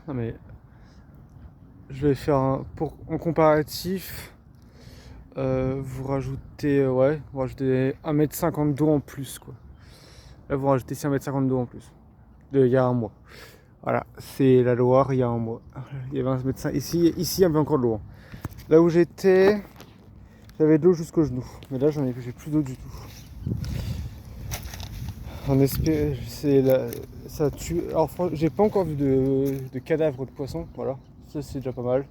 Non mais je vais faire en comparatif. Vous rajoutez 1,50 m d'eau en plus quoi. Là vous rajoutez 1,50 m d'eau en plus. Il y a un mois. Voilà, c'est la Loire il y a un mois. Il y avait 1,5 m. Ici il y avait encore de l'eau. Là où j'étais, j'avais de l'eau jusqu'aux genoux. Mais là j'ai plus d'eau du tout. En espère, ça tue. Alors j'ai pas encore vu de cadavres de poissons, voilà. Ça c'est déjà pas mal.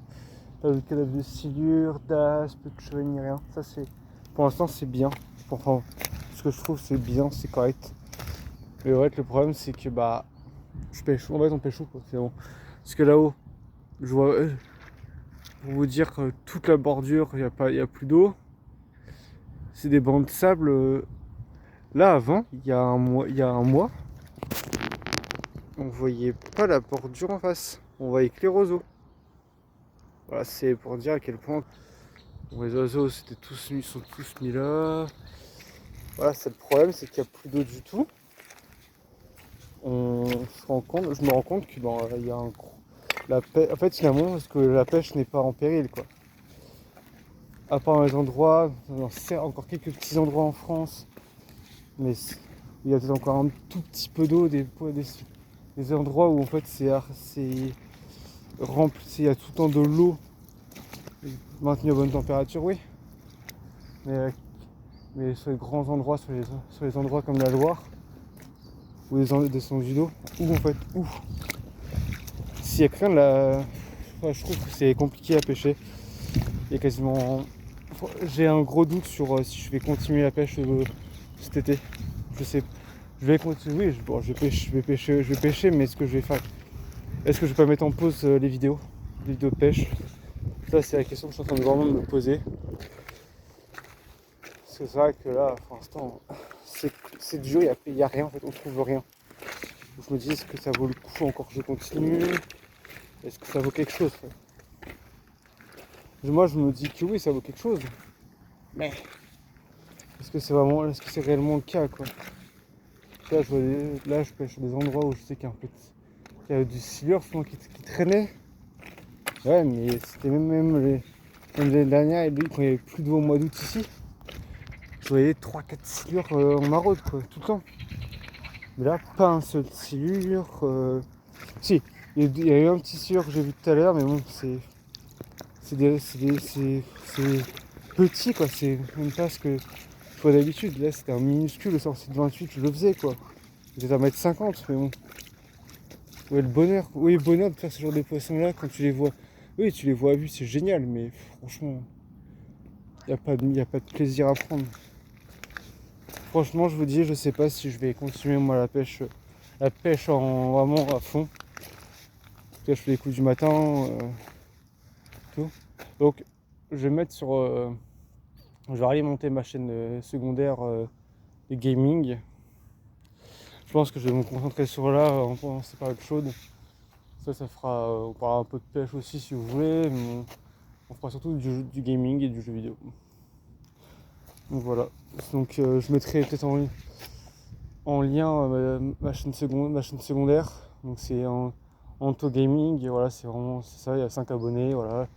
Pas de cadavres de silure, d'aspe, de cheveux ni rien. Ça c'est. Pour l'instant c'est bien. Enfin, ce que je trouve c'est bien, c'est correct. Mais ouais, le problème c'est que bah je pêche. En fait on pêche où quoi, c'est bon. Parce que là-haut, je vois. Pour vous dire que toute la bordure, il y a plus d'eau. C'est des bancs de sable. Là avant, il y a un mois, on voyait pas la bordure en face. On voyait que les roseaux. Voilà, c'est pour dire à quel point les oiseaux ils sont tous mis là. Voilà, c'est le problème, c'est qu'il n'y a plus d'eau du tout. Je me rends compte que il y a un gros. En fait, finalement, parce que la pêche n'est pas en péril, quoi. À part dans les endroits, encore quelques petits endroits en France, mais il y a peut-être encore un tout petit peu d'eau, des endroits où en fait c'est rempli, il y a tout le temps de l'eau maintenue à bonne température, oui. Mais sur les grands endroits, sur les endroits comme la Loire, ou des descendus d'eau, où en fait, s'il y a que rien de la. Ouais, je trouve que c'est compliqué à pêcher. Il y a quasiment. J'ai un gros doute sur si je vais continuer la pêche cet été. Je sais. Je vais continuer, oui, je vais pêcher, mais est-ce que je vais faire. Est-ce que je vais pas mettre en pause les vidéos de pêche? Ça c'est la question que je suis en train de vraiment me poser. C'est vrai que là, pour l'instant, c'est dur, il y a rien en fait, on trouve rien. Donc je me dis, est-ce que ça vaut le coup encore que je continue? Est-ce que ça vaut quelque chose? Moi je me dis que oui, ça vaut quelque chose. Mais est-ce que c'est réellement le cas quoi? Là je pêche sur des endroits où je sais qu'il y a du silure souvent qui traînait. Ouais, mais c'était même l'année dernière, quand il n'y avait plus d'eau au mois d'août ici, je voyais 3-4 silures en maraude quoi, tout le temps. Mais là, pas un seul silure. Si, il y a eu un petit silure que j'ai vu tout à l'heure, mais bon, c'est petit quoi, c'est même pas ce que je vois d'habitude. Là, c'était un minuscule, le sorti de 28, je le faisais quoi. C'était 1,50 m, mais bon. Ouais, le bonheur. Oui, le bonheur de faire ce genre de poissons-là quand tu les vois. Oui, tu les vois à vue, c'est génial, mais franchement, y a pas de plaisir à prendre. Franchement, je vous dis, je sais pas si je vais continuer moi la pêche en vraiment à fond. Là, je fais les coups du matin, tout. Donc, je vais mettre sur. Je vais alimenter ma chaîne secondaire de gaming. Je pense que je vais me concentrer sur là pendant ces périodes chaudes. Ça fera. On parlera un peu de pêche aussi si vous voulez, mais on fera surtout du gaming et du jeu vidéo. Donc voilà. Donc je mettrai peut-être en lien ma chaîne secondaire. Donc c'est en Anto Gaming. Et voilà, c'est ça. Il y a 5 abonnés. Voilà.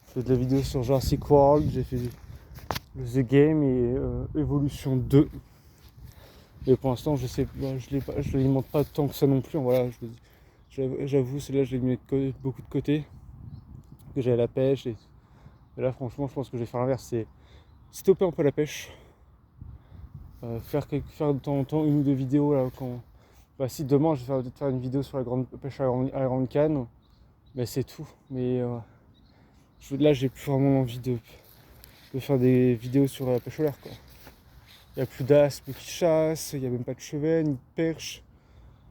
Je fais de la vidéo sur Jurassic World. J'ai fait The Game et Evolution 2. Et pour l'instant, je sais, je l'alimente pas tant que ça non plus. Voilà, j'avoue, celle-là, je l'ai mis beaucoup de côté. Que j'ai à la pêche. Et là, franchement, je pense que je vais faire l'inverse. C'est stopper un peu la pêche. Faire de temps en temps une ou deux vidéos là quand. Bah si demain je vais peut-être faire une vidéo sur la grande pêche à la grande canne, bah c'est tout. Mais là j'ai plus vraiment envie de faire des vidéos sur la pêche au l'air quoi. Il n'y a plus d'aspe qui chasse, il n'y a même pas de chevet, ni de perche.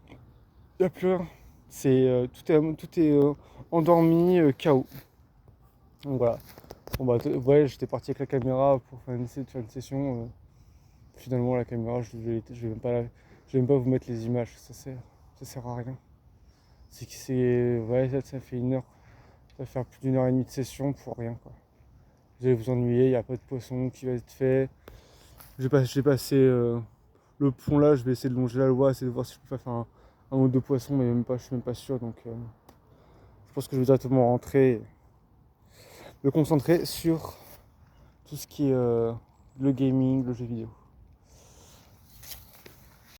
Il n'y a plus rien. Tout est endormi, KO. Donc voilà. Bon bah ouais, j'étais parti avec la caméra pour faire une session. Finalement la caméra je vais même pas vous mettre les images, ça sert à rien. Ouais, ça fait une heure, ça va faire plus d'une heure et demie de session pour rien quoi. Vous allez vous ennuyer, il n'y a pas de poisson qui va être fait. J'ai passé le pont là, je vais essayer de longer la Loire, essayer de voir si je peux pas faire un ou deux poissons, mais même pas, je suis même pas sûr donc Je pense que je vais directement rentrer, me concentrer sur tout ce qui est le gaming, le jeu vidéo.